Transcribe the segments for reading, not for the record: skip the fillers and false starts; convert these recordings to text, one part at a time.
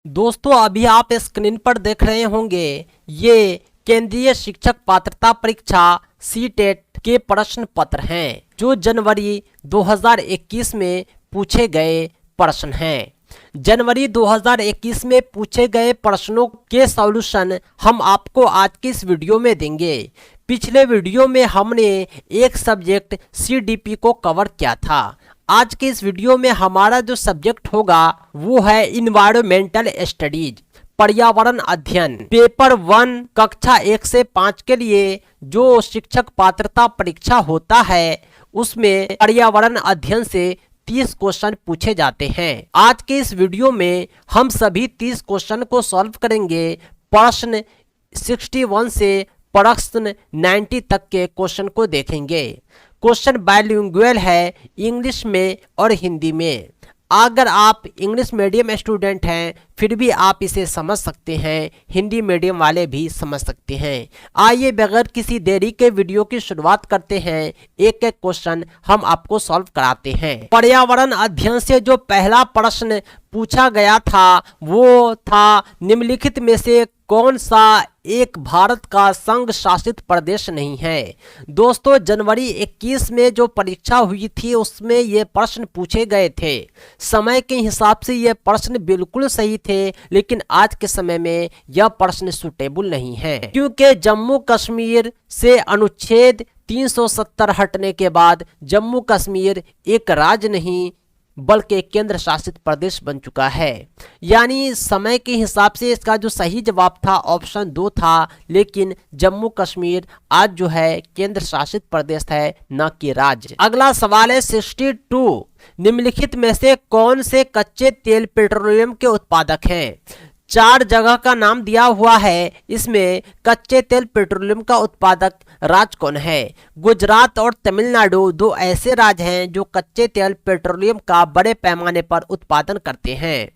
दोस्तों अभी आप स्क्रीन पर देख रहे होंगे ये केंद्रीय शिक्षक पात्रता परीक्षा सीटेट के प्रश्न पत्र हैं जो जनवरी 2021 में पूछे गए प्रश्न हैं। जनवरी 2021 में पूछे गए प्रश्नों के सॉल्यूशन हम आपको आज की इस वीडियो में देंगे। पिछले वीडियो में हमने एक सब्जेक्ट सीडीपी को कवर किया था। आज के इस वीडियो में हमारा जो सब्जेक्ट होगा वो है इन्वायरमेंटल स्टडीज, पर्यावरण अध्ययन। पेपर 1 कक्षा 1 से 5 के लिए जो शिक्षक पात्रता परीक्षा होता है उसमें पर्यावरण अध्ययन से 30 क्वेश्चन पूछे जाते हैं। आज के इस वीडियो में हम सभी 30 क्वेश्चन को सॉल्व करेंगे। प्रश्न 61 से प्रश्न 90 तक के क्वेश्चन को देखेंगे। क्वेश्चन बाइलिंगुअल है, इंग्लिश में और हिंदी में। अगर आप इंग्लिश मीडियम स्टूडेंट हैं फिर भी आप इसे समझ सकते हैं, हिंदी मीडियम वाले भी समझ सकते हैं। आइए बगैर किसी देरी के वीडियो की शुरुआत करते हैं। एक एक क्वेश्चन हम आपको सॉल्व कराते हैं। पर्यावरण अध्ययन से जो पहला प्रश्न पूछा गया था वो था, निम्नलिखित में से कौन सा एक भारत का संघ शासित प्रदेश नहीं है। दोस्तों जनवरी 21 में जो परीक्षा हुई थी उसमें ये प्रश्न पूछे गए थे। समय के हिसाब से ये प्रश्न बिल्कुल सही थे, लेकिन आज के समय में यह प्रश्न सूटेबल नहीं है क्योंकि जम्मू कश्मीर से अनुच्छेद 370 हटने के बाद जम्मू कश्मीर एक राज्य नहीं बल्कि केंद्र शासित प्रदेश बन चुका है। यानी समय के हिसाब से इसका जो सही जवाब था ऑप्शन 2 था, लेकिन जम्मू कश्मीर आज जो है केंद्र शासित प्रदेश है, न कि राज्य। अगला सवाल है 62, निम्नलिखित में से कौन से कच्चे तेल पेट्रोलियम के उत्पादक हैं। 4 जगह का नाम दिया हुआ है, इसमें कच्चे तेल पेट्रोलियम का उत्पादक राज्य कौन है। गुजरात और तमिलनाडु 2 ऐसे राज्य हैं जो कच्चे तेल पेट्रोलियम का बड़े पैमाने पर उत्पादन करते हैं।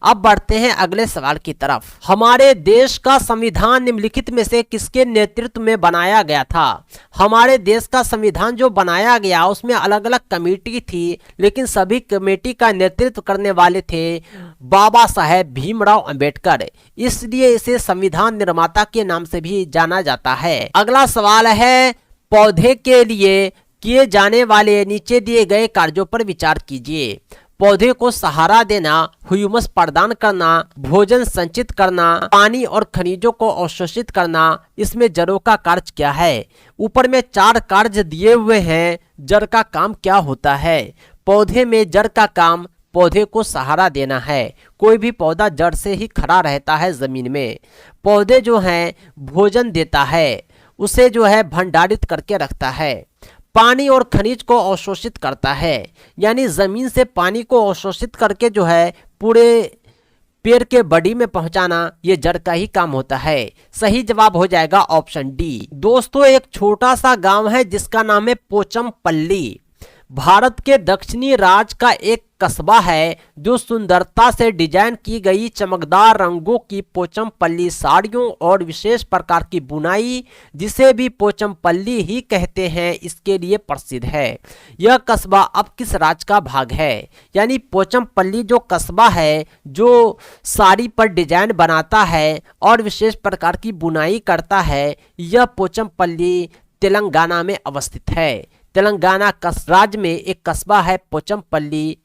अब बढ़ते हैं अगले सवाल की तरफ। हमारे देश का संविधान निम्नलिखित में से किसके नेतृत्व में बनाया गया था। हमारे देश का संविधान जो बनाया गया उसमें अलग अलग कमेटी थी, लेकिन सभी कमेटी का नेतृत्व करने वाले थे बाबा साहेब भीमराव अंबेडकर, इसलिए इसे संविधान निर्माता के नाम से भी जाना जाता है। अगला सवाल है, पौधे के लिए किए जाने वाले नीचे दिए गए कार्यों पर विचार कीजिए। पौधे को सहारा देना, ह्यूमस प्रदान करना, भोजन संचित करना, पानी और खनिजों को अवशोषित करना, इसमें जड़ों का कार्य क्या है। ऊपर में 4 कार्य दिए हुए हैं। जड़ का काम क्या होता है। पौधे में जड़ का काम पौधे को सहारा देना है। कोई भी पौधा जड़ से ही खड़ा रहता है जमीन में। पौधे जो हैं भोजन देता है, उसे जो है भंडारित करके रखता है। पानी और खनिज को अवशोषित करता है, यानी जमीन से पानी को अवशोषित करके जो है पूरे पेड़ के बॉडी में पहुंचाना, ये जड़ का ही काम होता है। सही जवाब हो जाएगा ऑप्शन डी। दोस्तों एक छोटा सा गांव है जिसका नाम है पोचमपल्ली। भारत के दक्षिणी राज्य का एक कस्बा है जो सुंदरता से डिजाइन की गई चमकदार रंगों की पोचमपल्ली साड़ियों और विशेष प्रकार की बुनाई, जिसे भी पोचमपल्ली ही कहते हैं, इसके लिए प्रसिद्ध है। यह कस्बा अब किस राज्य का भाग है। यानी पोचमपल्ली जो कस्बा है जो साड़ी पर डिजाइन बनाता है और विशेष प्रकार की बुनाई करता है, यह पोचमपल्ली तेलंगाना में अवस्थित है। तेलंगाना राज्य में एक कस्बा है पोचमपल्ली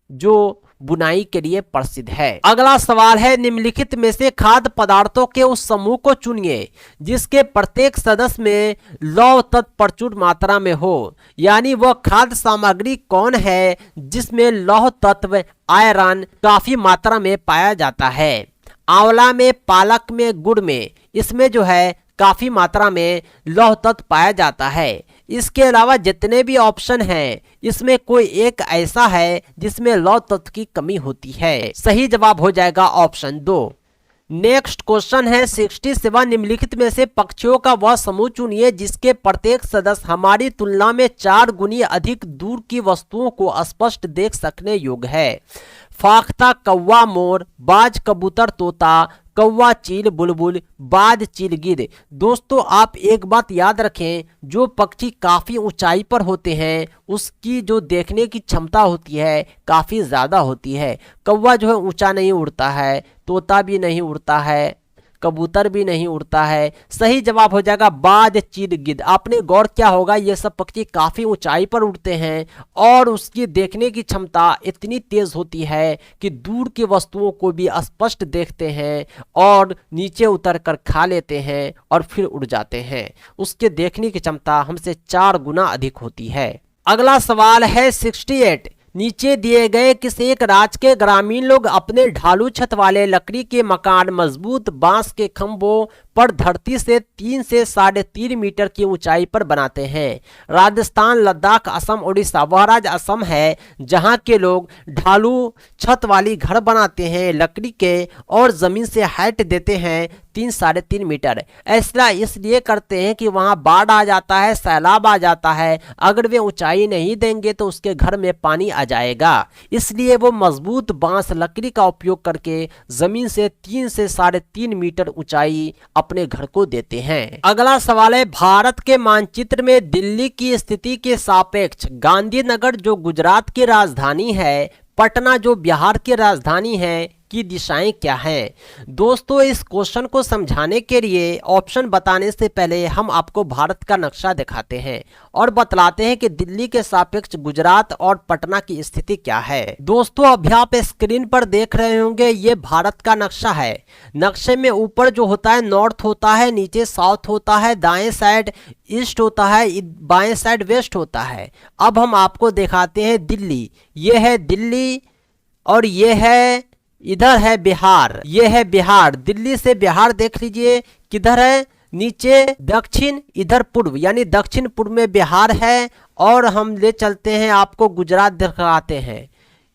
जो बुनाई के लिए प्रसिद्ध है। अगला सवाल है, निम्नलिखित में से खाद्य पदार्थों के उस समूह को चुनिए जिसके प्रत्येक सदस्य में लौह तत्व प्रचुर मात्रा में हो। यानी वह खाद्य सामग्री कौन है जिसमें लौह तत्व आयरन काफी मात्रा में पाया जाता है। आंवला में, पालक में, गुड़ में, इसमें जो है काफी मात्रा में लौह तत्व पाया जाता है। इसके अलावा जितने भी ऑप्शन हैं इसमें कोई एक ऐसा है जिसमें लौह तत्व की कमी होती है। सही जवाब हो जाएगा ऑप्शन 2। नेक्स्ट क्वेश्चन है 67, निम्नलिखित में से पक्षियों का वह समूह चुनिए जिसके प्रत्येक सदस्य हमारी तुलना में 4 गुनी अधिक दूर की वस्तुओं को स्पष्ट देख सकने योग्य है। फाख्ता कौवा मोर, बाज कबूतर तोता, कौवा चील बुलबुल, बाज चील गिद्ध। दोस्तों आप एक बात याद रखें, जो पक्षी काफ़ी ऊंचाई पर होते हैं उसकी जो देखने की क्षमता होती है काफ़ी ज़्यादा होती है। कौवा जो है ऊंचा नहीं उड़ता है, तोता भी नहीं उड़ता है, कबूतर भी नहीं उड़ता है। सही जवाब हो जाएगा बाज चील गिद्ध। आपने गौर किया होगा ये सब पक्षी काफ़ी ऊंचाई पर उड़ते हैं और उसकी देखने की क्षमता इतनी तेज होती है कि दूर की वस्तुओं को भी स्पष्ट देखते हैं और नीचे उतर कर खा लेते हैं और फिर उड़ जाते हैं। उसके देखने की क्षमता हमसे 4 गुना अधिक होती है। अगला सवाल है 68। नीचे दिए गए किस एक राज्य के ग्रामीण लोग अपने ढालू छत वाले लकड़ी के मकान मजबूत बांस के खंभों पर धरती से 3 से 3.5 मीटर की ऊंचाई पर बनाते हैं? राजस्थान, लद्दाख, असम, उड़ीसा। वह राज्य असम है जहां के लोग ढालू छत वाली घर बनाते हैं लकड़ी के और जमीन से हाइट देते हैं 3-3.5 मीटर। ऐसा इसलिए करते हैं कि वहां बाढ़ आ जाता है, सैलाब आ जाता है, अगर वे ऊंचाई नहीं देंगे तो उसके घर में पानी आ जाएगा। इसलिए वो मजबूत बांस लकड़ी का उपयोग करके जमीन से 3 से 3.5 मीटर ऊंचाई अपने घर को देते हैं। अगला सवाल है, भारत के मानचित्र में दिल्ली की स्थिति के सापेक्ष गांधीनगर जो गुजरात की राजधानी है, पटना जो बिहार की राजधानी है की दिशाएं क्या हैं? दोस्तों इस क्वेश्चन को समझाने के लिए ऑप्शन बताने से पहले हम आपको भारत का नक्शा दिखाते हैं और बतलाते हैं कि दिल्ली के सापेक्ष गुजरात और पटना की स्थिति क्या है। दोस्तों अभी आप स्क्रीन पर देख रहे होंगे ये भारत का नक्शा है। नक्शे में ऊपर जो होता है नॉर्थ होता है, नीचे साउथ होता है, दाएं साइड ईस्ट होता है, बाएं साइड वेस्ट होता है। अब हम आपको दिखाते हैं दिल्ली। ये है दिल्ली और ये है इधर है बिहार, ये है बिहार। दिल्ली से बिहार देख लीजिए किधर है, नीचे दक्षिण, इधर पूर्व, यानी दक्षिण पूर्व में बिहार है। और हम ले चलते हैं आपको गुजरात दिखाते हैं।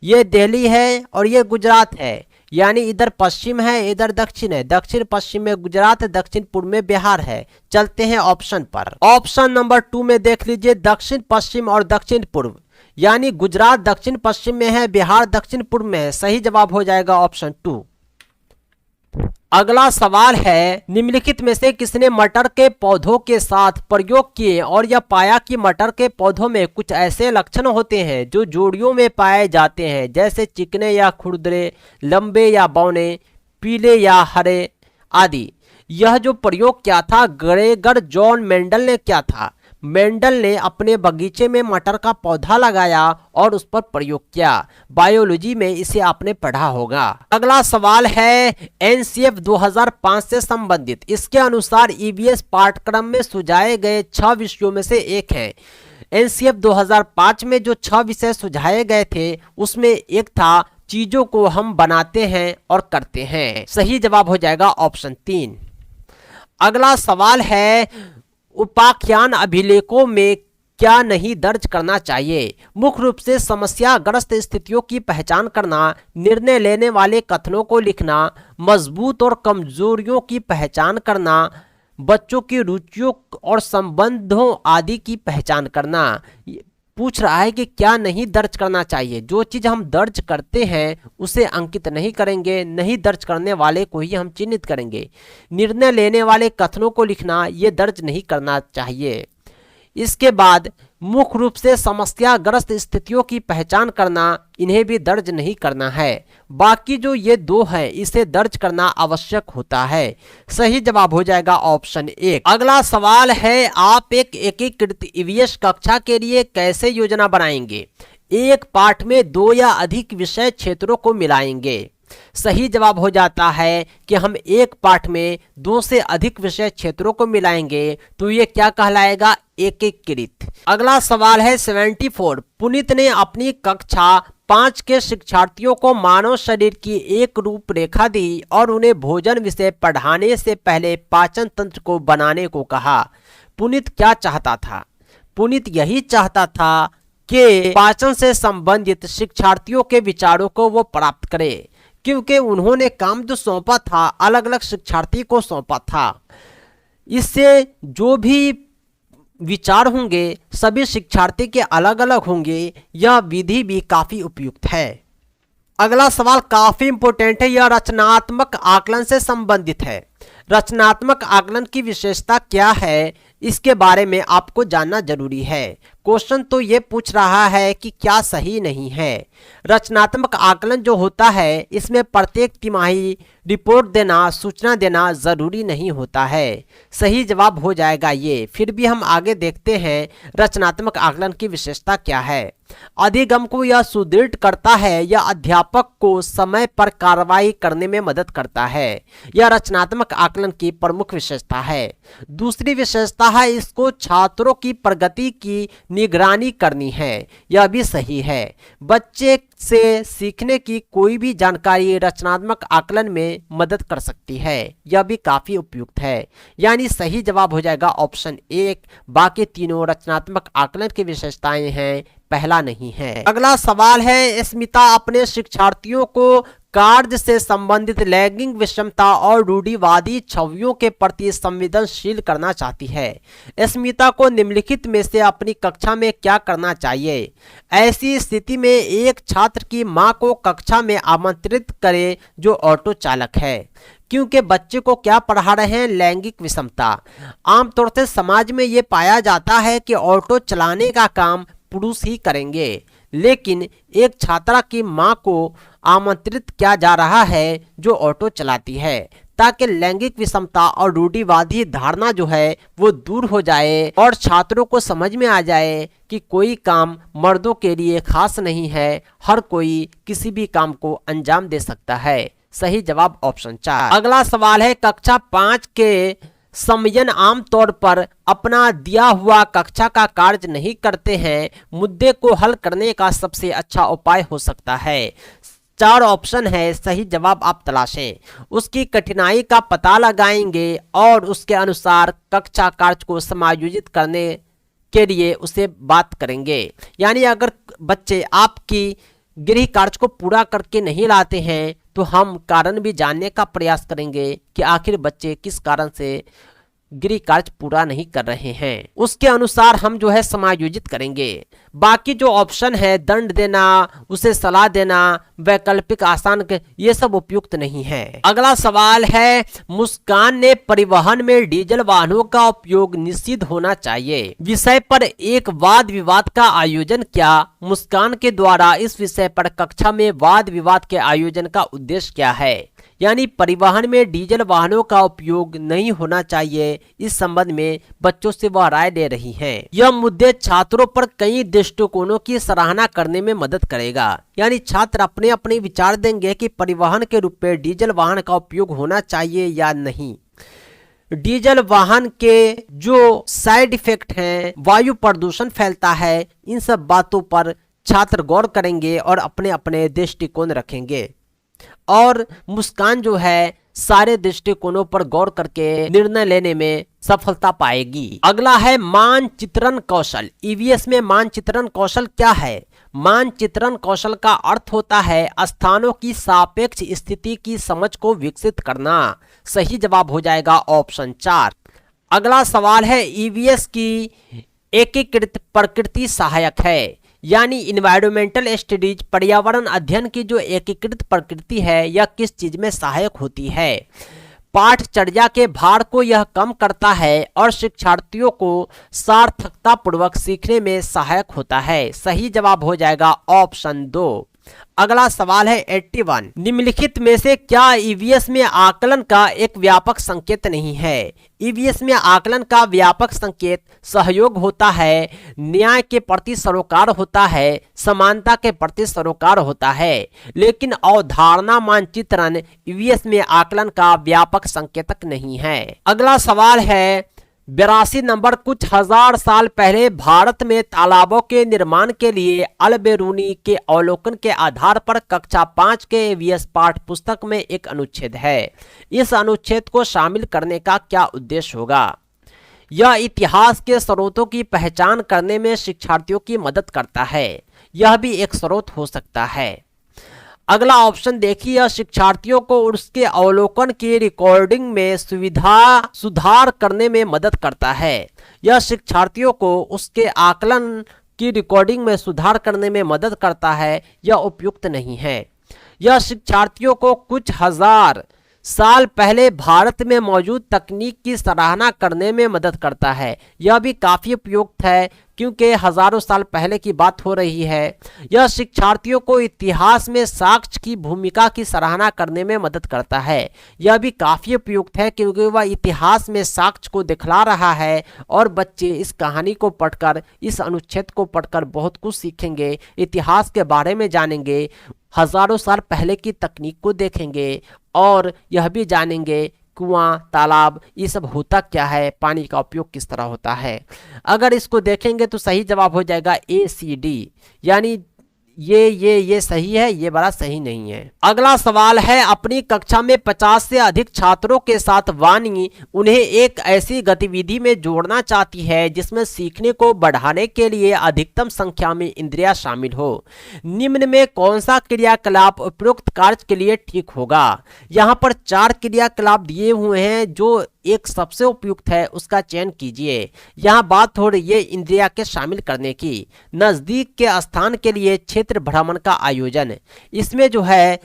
ये दिल्ली है और ये गुजरात है, यानी इधर पश्चिम है इधर दक्षिण है। दक्षिण पश्चिम में गुजरात है, दक्षिण पूर्व में बिहार है। चलते हैं ऑप्शन पर। ऑप्शन नंबर 2 में देख लीजिए दक्षिण पश्चिम और दक्षिण पूर्व, यानी गुजरात दक्षिण पश्चिम में है, बिहार दक्षिण पूर्व में है। सही जवाब हो जाएगा ऑप्शन 2। अगला सवाल है, निम्नलिखित में से किसने मटर के पौधों के साथ प्रयोग किए और यह पाया कि मटर के पौधों में कुछ ऐसे लक्षण होते हैं जो जोड़ियों में पाए जाते हैं, जैसे चिकने या खुरदरे, लंबे या बौने, पीले या हरे आदि। यह जो प्रयोग क्या था ग्रेगर जॉन मेंडल ने किया था। मेंडल ने अपने बगीचे में मटर का पौधा लगाया और उस पर प्रयोग किया। बायोलॉजी में इसे आपने पढ़ा होगा। अगला सवाल है एनसीएफ 2005 से संबंधित। इसके अनुसार ईवीएस पाठ्यक्रम में सुझाए गए 6 विषयों में से एक है। एनसीएफ 2005 में जो 6 विषय सुझाए गए थे उसमें एक था चीजों को हम बनाते हैं और करते हैं। सही जवाब हो जाएगा ऑप्शन 3। अगला सवाल है उपाख्यान अभिलेखों में क्या नहीं दर्ज करना चाहिए? मुख्य रूप से समस्याग्रस्त स्थितियों की पहचान करना, निर्णय लेने वाले कथनों को लिखना, मजबूत और कमजोरियों की पहचान करना, बच्चों की रुचियों और संबंधों आदि की पहचान करना। पूछ रहा है कि क्या नहीं दर्ज करना चाहिए। जो चीज़ हम दर्ज करते हैं उसे अंकित नहीं करेंगे, नहीं दर्ज करने वाले को ही हम चिन्हित करेंगे। निर्णय लेने वाले कथनों को लिखना ये दर्ज नहीं करना चाहिए। इसके बाद मुख्य रूप से समस्याग्रस्त स्थितियों की पहचान करना, इन्हें भी दर्ज नहीं करना है। बाकी जो ये 2 है इसे दर्ज करना आवश्यक होता है। सही जवाब हो जाएगा ऑप्शन 1। अगला सवाल है आप एक एकीकृत ईवीएस कक्षा के लिए कैसे योजना बनाएंगे? एक पाठ में 2 या अधिक विषय क्षेत्रों को मिलाएंगे। सही जवाब हो जाता है कि हम एक पाठ में 2 से अधिक विषय क्षेत्रों को मिलाएंगे तो ये क्या कहलाएगा? एकीकृत। अगला सवाल है 74। पुनीत ने अपनी कक्षा 5 के शिक्षार्थियों को मानव शरीर की एक रूपरेखा दी और उन्हें भोजन विषय पढ़ाने से पहले पाचन तंत्र को बनाने को कहा। पुनीत क्या चाहता था? पुनीत यही चाहता था कि पाचन से संबंधित शिक्षार्थियों के विचारों को वो प्राप्त करे, क्योंकि उन्होंने काम जो सौंपा था अलग अलग शिक्षार्थी को सौंपा था। इससे जो भी विचार होंगे सभी शिक्षार्थी के अलग अलग होंगे। यह विधि भी काफ़ी उपयुक्त है। अगला सवाल काफी इंपॉर्टेंट है, यह रचनात्मक आकलन से संबंधित है। रचनात्मक आकलन की विशेषता क्या है, इसके बारे में आपको जानना जरूरी है। क्वेश्चन तो ये पूछ रहा है कि क्या सही नहीं है। रचनात्मक आकलन जो होता है, इसमें प्रत्येक तिमाही रिपोर्ट देना, सूचना देना जरूरी नहीं होता है। सही जवाब हो जाएगा ये। फिर भी हम आगे देखते हैं रचनात्मक आकलन की विशेषता क्या है। अधिगम को यह सुदृढ़ करता है, यह अध्यापक को समय पर कार्रवाई करने में मदद करता है। यह रचनात्मक आकलन की प्रमुख विशेषता है। दूसरी विशेषता है, इसको छात्रों की प्रगति की निगरानी करनी है। यह भी सही है। बच्चे से सीखने की कोई भी जानकारी रचनात्मक आकलन में मदद कर सकती है। यह भी काफी उपयुक्त है। यानी सही जवाब हो जाएगा ऑप्शन 1। बाकी तीनों रचनात्मक आकलन की विशेषताएं हैं, पहला नहीं है। अगला सवाल है, स्मिता अपने शिक्षार्थियों को कार्य से संबंधित लैंगिक विषमता और रूढ़िवादी छवियों के प्रति संवेदनशील करना चाहती है। स्मिता को निम्नलिखित में से अपनी कक्षा में क्या करना चाहिए। ऐसी स्थिति में एक छात्र की मां को कक्षा में आमंत्रित करे जो ऑटो चालक है, क्योंकि बच्चे को क्या पढ़ा रहे हैं, लैंगिक विषमता। आमतौर से समाज में ये पाया जाता है कि ऑटो चलाने का काम पुरुष ही करेंगे, लेकिन एक छात्रा की मां को आमंत्रित किया जा रहा है जो ऑटो चलाती है, ताकि लैंगिक विषमता और रूढ़िवादी धारणा जो है वो दूर हो जाए और छात्रों को समझ में आ जाए कि कोई काम मर्दों के लिए खास नहीं है, हर कोई किसी भी काम को अंजाम दे सकता है। सही जवाब ऑप्शन 4। अगला सवाल है, कक्षा 5 के समयन आमतौर पर अपना दिया हुआ कक्षा का कार्य नहीं करते हैं। मुद्दे को हल करने का सबसे अच्छा उपाय हो सकता है। 4 ऑप्शन है, सही जवाब आप तलाशें। उसकी कठिनाई का पता लगाएंगे और उसके अनुसार कक्षा कार्य को समायोजित करने के लिए उसे बात करेंगे। यानी अगर बच्चे आपकी गृह कार्य को पूरा करके नहीं लाते हैं तो हम कारण भी जानने का प्रयास करेंगे कि आखिर बच्चे किस कारण से गृह कार्य पूरा नहीं कर रहे हैं, उसके अनुसार हम जो है समायोजित करेंगे। बाकी जो ऑप्शन है, दंड देना, उसे सलाह देना, वैकल्पिक आसान, ये सब उपयुक्त नहीं है। अगला सवाल है, मुस्कान ने परिवहन में डीजल वाहनों का उपयोग निषिद्ध होना चाहिए विषय पर एक वाद विवाद का आयोजन किया। मुस्कान के द्वारा इस विषय पर कक्षा में वाद विवाद के आयोजन का उद्देश्य क्या है। यानी परिवहन में डीजल वाहनों का उपयोग नहीं होना चाहिए, इस संबंध में बच्चों से वह राय ले रही हैं। यह मुद्दे छात्रों पर कई दृष्टिकोणों की सराहना करने में मदद करेगा। यानी छात्र अपने अपने विचार देंगे कि परिवहन के रूप में डीजल वाहन का उपयोग होना चाहिए या नहीं। डीजल वाहन के जो साइड इफेक्ट हैं, वायु प्रदूषण फैलता है, इन सब बातों पर छात्र गौर करेंगे और अपने अपने दृष्टिकोण रखेंगे। और मुस्कान जो है सारे दृष्टिकोणों पर गौर करके निर्णय लेने में सफलता पाएगी। अगला है मानचित्रण कौशल। ईवीएस में मानचित्रण कौशल क्या है। मानचित्रण कौशल का अर्थ होता है स्थानों की सापेक्ष स्थिति की समझ को विकसित करना। सही जवाब हो जाएगा ऑप्शन 4। अगला सवाल है, ईवीएस की एकीकृत प्रकृति सहायक है। यानी इन्वायरमेंटल स्टडीज, पर्यावरण अध्ययन की जो एकीकृत प्रकृति है, यह किस चीज में सहायक होती है। पाठचर्या के भार को यह कम करता है और शिक्षार्थियों को सार्थकता पूर्वक सीखने में सहायक होता है। सही जवाब हो जाएगा ऑप्शन 2। अगला सवाल है 81। निम्नलिखित में से क्या ईवीएस में आकलन का एक व्यापक संकेत नहीं है। ईवीएस में आकलन का व्यापक संकेत सहयोग होता है, न्याय के प्रति सरोकार होता है, समानता के प्रति सरोकार होता है, लेकिन अवधारणा मानचित्रण ईवीएस में आकलन का व्यापक संकेतक नहीं है। अगला सवाल है 82 नंबर। कुछ हजार साल पहले भारत में तालाबों के निर्माण के लिए अल-बेरूनी के अवलोकन के आधार पर कक्षा 5 के ईवीएस पाठ पुस्तक में एक अनुच्छेद है। इस अनुच्छेद को शामिल करने का क्या उद्देश्य होगा। यह इतिहास के स्रोतों की पहचान करने में शिक्षार्थियों की मदद करता है। यह भी एक स्रोत हो सकता है। अगला ऑप्शन देखिए, यह शिक्षार्थियों को उसके अवलोकन की रिकॉर्डिंग में सुधार करने में मदद करता है। यह शिक्षार्थियों को उसके आकलन की रिकॉर्डिंग में सुधार करने में मदद करता है। यह उपयुक्त नहीं है। यह शिक्षार्थियों को कुछ हजार साल पहले भारत में मौजूद तकनीक की सराहना करने में मदद करता है। यह भी काफी उपयुक्त है क्योंकि हजारों साल पहले की बात हो रही है। यह शिक्षार्थियों को इतिहास में साक्ष्य की भूमिका की सराहना करने में मदद करता है। यह भी काफी उपयुक्त है क्योंकि वह इतिहास में साक्ष्य को दिखला रहा है और बच्चे इस कहानी को पढ़कर, इस अनुच्छेद को पढ़कर बहुत कुछ सीखेंगे, इतिहास के बारे में जानेंगे, हजारों साल पहले की तकनीक को देखेंगे और यह भी जानेंगे कुआं, तालाब, ये सब होता क्या है, पानी का उपयोग किस तरह होता है। अगर इसको देखेंगे तो सही जवाब हो जाएगा ACD, यानी ये सही है, ये बड़ा सही नहीं है। अगला सवाल है, अपनी कक्षा में 50 से अधिक छात्रों के साथ वानी उन्हें एक ऐसी गतिविधि में जोड़ना चाहती है जिसमें सीखने को बढ़ाने के लिए अधिकतम संख्या में इंद्रियां शामिल हो। निम्न में कौन सा क्रियाकलाप उपयुक्त कार्य के लिए ठीक होगा। यहाँ पर 4 क्रियाकलाप दिए हुए हैं, जो एक सबसे उपयुक्त है उसका चयन कीजिए। यहाँ बात हो रही है इंद्रिया के शामिल करने की। नजदीक के स्थान के लिए क्षेत्र भ्रमण का आयोजन, इसमें जो है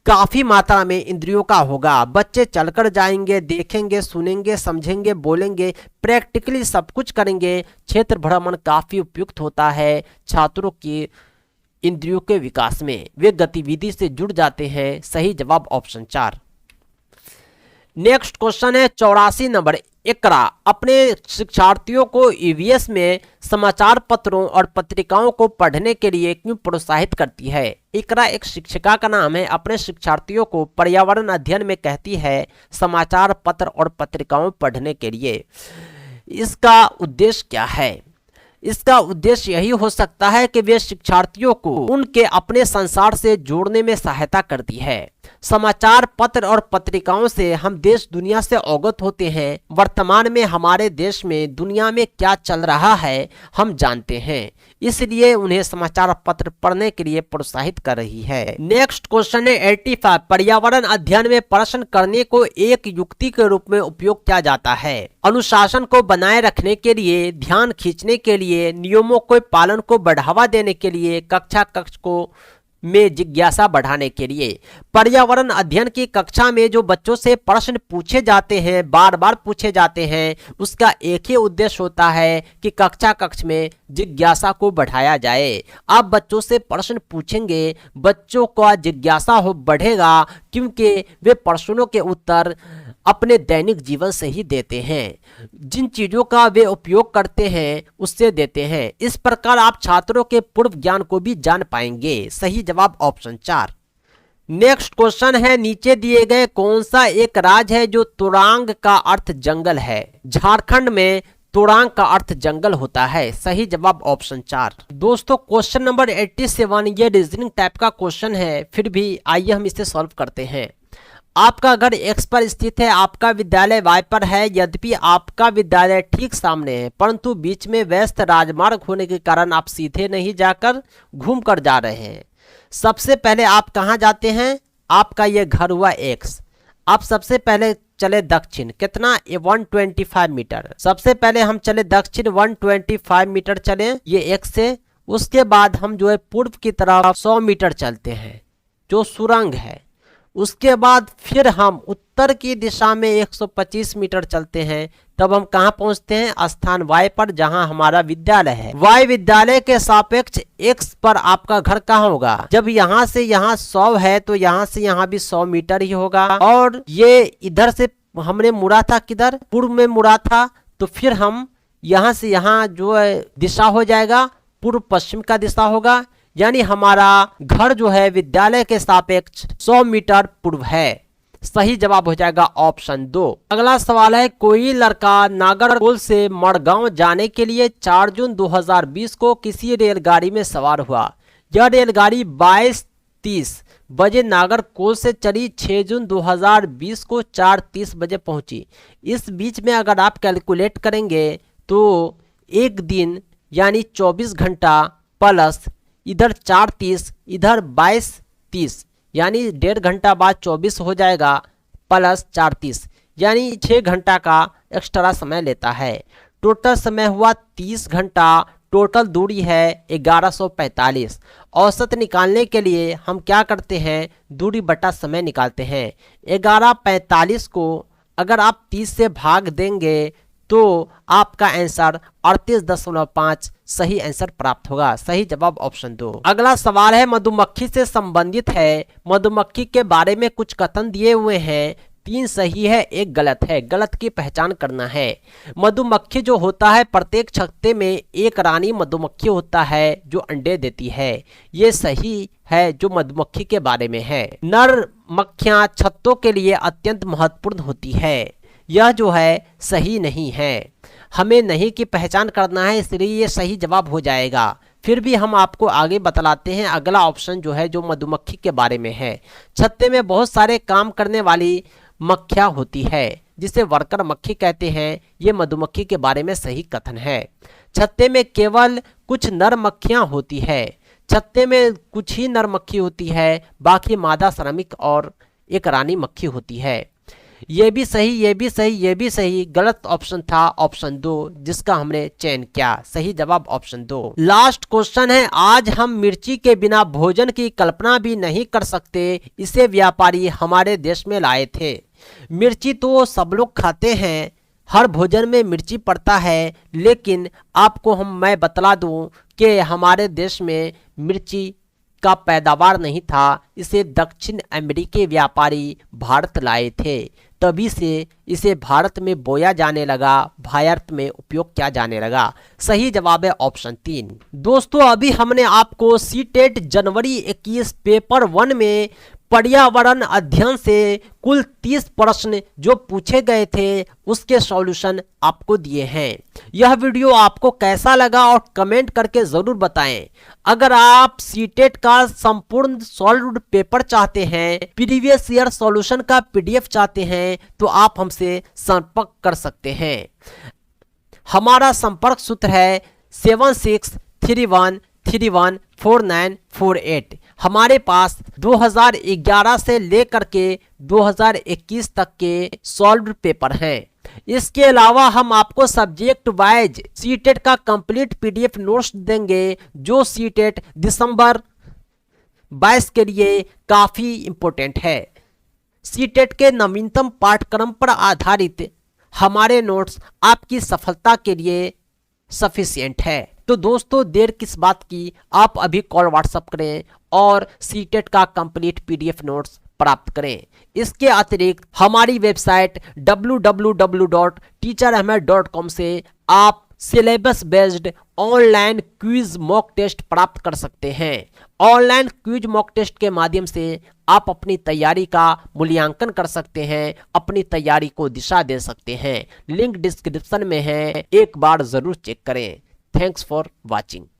काफी मात्रा में इंद्रियों का होगा। बच्चे चलकर जाएंगे, देखेंगे, सुनेंगे, समझेंगे, बोलेंगे, प्रैक्टिकली सब कुछ करेंगे। क्षेत्र भ्रमण काफी उपयुक्त होता है छात्रों की इंद्रियों के विकास में, वे गतिविधि से जुड़ जाते हैं। सही जवाब ऑप्शन 4। नेक्स्ट क्वेश्चन है 84 नंबर। इकरा अपने शिक्षार्थियों को EVS में समाचार पत्रों और पत्रिकाओं को पढ़ने के लिए क्यों प्रोत्साहित करती है। इकरा एक शिक्षिका का नाम है, अपने शिक्षार्थियों को पर्यावरण अध्ययन में कहती है समाचार पत्र और पत्रिकाओं पढ़ने के लिए। इसका उद्देश्य क्या है। इसका उद्देश्य यही हो सकता है कि वे शिक्षार्थियों को उनके अपने संसार से जोड़ने में सहायता करती है। समाचार पत्र और पत्रिकाओं से हम देश दुनिया से अवगत होते हैं। वर्तमान में हमारे देश में, दुनिया में क्या चल रहा है हम जानते हैं, इसलिए उन्हें समाचार पत्र पढ़ने के लिए प्रोत्साहित कर रही है। नेक्स्ट क्वेश्चन है 85। पर्यावरण अध्ययन में प्रश्न करने को एक युक्ति के रूप में उपयोग किया जाता है। अनुशासन को बनाए रखने के लिए, ध्यान खींचने के लिए, नियमों के पालन को बढ़ावा देने के लिए, कक्ष को में जिज्ञासा बढ़ाने के लिए। पर्यावरण अध्ययन की कक्षा में जो बच्चों से प्रश्न पूछे जाते हैं, बार बार पूछे जाते हैं, उसका एक ही उद्देश्य होता है कि कक्ष में जिज्ञासा को बढ़ाया जाए। आप बच्चों से प्रश्न पूछेंगे, बच्चों का जिज्ञासा हो बढ़ेगा क्योंकि वे प्रश्नों के उत्तर अपने दैनिक जीवन से ही देते हैं। जिन चीजों का वे उपयोग करते हैं उससे देते हैं। इस प्रकार आप छात्रों के पूर्व ज्ञान को भी जान पाएंगे। सही जवाब ऑप्शन 4। नेक्स्ट क्वेश्चन है, नीचे दिए गए कौन सा एक राज्य है जो तुरांग का अर्थ जंगल है। झारखंड में तुरांग का अर्थ जंगल होता है। सही जवाब ऑप्शन 4। दोस्तों क्वेश्चन नंबर 87 ये रीजनिंग टाइप का क्वेश्चन है, फिर भी आइए हम इसे सॉल्व करते हैं। आपका घर X पर स्थित है, आपका विद्यालय Y पर है। यद्यपि आपका विद्यालय ठीक सामने है, परंतु बीच में व्यस्त राजमार्ग होने के कारण आप सीधे नहीं जाकर घूमकर जा रहे हैं। सबसे पहले आप कहाँ जाते हैं, आपका ये घर हुआ X। आप सबसे पहले चले दक्षिण, कितना 125 मीटर। सबसे पहले हम चले दक्षिण 125 मीटर चले ये X से। उसके बाद हम जो है पूर्व की तरफ 100 मीटर चलते हैं जो सुरंग है। उसके बाद फिर हम उत्तर की दिशा में 125 मीटर चलते हैं, तब हम कहाँ पहुँचते हैं, स्थान Y पर जहाँ हमारा विद्यालय है। Y विद्यालय के सापेक्ष X पर आपका घर कहाँ होगा। जब यहाँ से यहाँ 100 है तो यहाँ से यहाँ भी 100 मीटर ही होगा। और ये इधर से हमने मुड़ा था, किधर, पूर्व में मुड़ा था, तो फिर हम यहाँ से यहाँ जो है दिशा हो जाएगा पूर्व पश्चिम का दिशा होगा। यानी हमारा घर जो है विद्यालय के सापेक्ष 100 मीटर पूर्व है। सही जवाब हो जाएगा ऑप्शन 2। अगला सवाल है, कोई लड़का नागरकोल से मड़गांव जाने के लिए 4 जून 2020 को किसी रेलगाड़ी में सवार हुआ। यह रेलगाड़ी 22:30 बजे नागरकोल से चली, 6 जून 2020 को 4:30 बजे पहुंची। इस बीच में अगर आप कैलकुलेट करेंगे तो एक दिन यानी 24 घंटा प्लस इधर 4:30 इधर 22:30 यानी 1.5 घंटा बाद 24 हो जाएगा प्लस 4:30 यानी 6 घंटा का एक्स्ट्रा समय लेता है। टोटल समय हुआ 30 घंटा टोटल दूरी है 1145। औसत निकालने के लिए हम क्या करते हैं, दूरी बटा समय निकालते हैं। 1145 को अगर आप 30 से भाग देंगे तो आपका आंसर 38.5 सही आंसर प्राप्त होगा। सही जवाब ऑप्शन 2। अगला सवाल है मधुमक्खी से संबंधित है। मधुमक्खी के बारे में कुछ कथन दिए हुए हैं, 3 सही है 1 गलत है। गलत की पहचान करना है। मधुमक्खी जो होता है, प्रत्येक छत्ते में एक रानी मधुमक्खी होता है जो अंडे देती है। ये सही है जो मधुमक्खी के बारे में है। नर मक्खियां छत्तों के लिए अत्यंत महत्वपूर्ण होती है। यह जो है सही नहीं है। हमें नहीं की पहचान करना है, इसलिए ये सही जवाब हो जाएगा। फिर भी हम आपको आगे बतलाते हैं। अगला ऑप्शन जो है जो मधुमक्खी के बारे में है, छत्ते में बहुत सारे काम करने वाली मक्खियाँ होती है जिसे वर्कर मक्खी कहते हैं। ये मधुमक्खी के बारे में सही कथन है। छत्ते में केवल कुछ नर मक्खियाँ होती है। छत्ते में कुछ ही नर मक्खी होती है, बाकी मादा श्रमिक और एक रानी मक्खी होती है। ये भी सही, ये भी सही, ये भी सही। गलत ऑप्शन था ऑप्शन 2 जिसका हमने चयन किया। सही जवाब ऑप्शन 2। लास्ट क्वेश्चन है, आज हम मिर्ची के बिना भोजन की कल्पना भी नहीं कर सकते। इसे व्यापारी हमारे देश में लाए थे। मिर्ची तो सब लोग खाते हैं, हर भोजन में मिर्ची पड़ता है, लेकिन आपको मैं बतला दूं कि हमारे देश में मिर्ची का पैदावार नहीं था। इसे दक्षिण अमेरिकी व्यापारी भारत लाए थे, तभी से इसे भारत में बोया जाने लगा, भारत में उपयोग किया जाने लगा। सही जवाब है ऑप्शन 3। दोस्तों, अभी हमने आपको सीटेट जनवरी 21 पेपर 1 में पर्यावरण अध्ययन से कुल 30 प्रश्न जो पूछे गए थे उसके सॉल्यूशन आपको दिए हैं। यह वीडियो आपको कैसा लगा और कमेंट करके जरूर बताएं। अगर आप सीटेट का संपूर्ण सॉल्व्ड पेपर चाहते हैं, प्रीवियस ईयर सॉल्यूशन का पीडीएफ चाहते हैं, तो आप हमसे संपर्क कर सकते हैं। हमारा संपर्क सूत्र है 7631314948। हमारे पास 2011 से लेकर के 2021 तक के सॉल्व्ड पेपर हैं। इसके अलावा हम आपको सब्जेक्ट वाइज सीटेट का कंप्लीट पीडीएफ नोट्स देंगे, जो सीटेट दिसंबर 22 के लिए काफी इंपॉर्टेंट है। सीटेट के नवीनतम पाठ्यक्रम पर आधारित हमारे नोट्स आपकी सफलता के लिए सफिशिएंट है। तो दोस्तों, देर किस बात की, आप अभी कॉल व्हाट्सएप करें और सीटेट का कंप्लीट पीडीएफ नोट्स प्राप्त करें। इसके अतिरिक्त हमारी वेबसाइट www.teacherahmed.com से आप syllabus based online quiz mock test प्राप्त कर सकते हैं। ऑनलाइन क्विज मॉक टेस्ट के माध्यम से आप अपनी तैयारी का मूल्यांकन कर सकते हैं, अपनी तैयारी को दिशा दे सकते हैं। लिंक डिस्क्रिप्शन में है, एक बार जरूर चेक करें। Thanks for watching.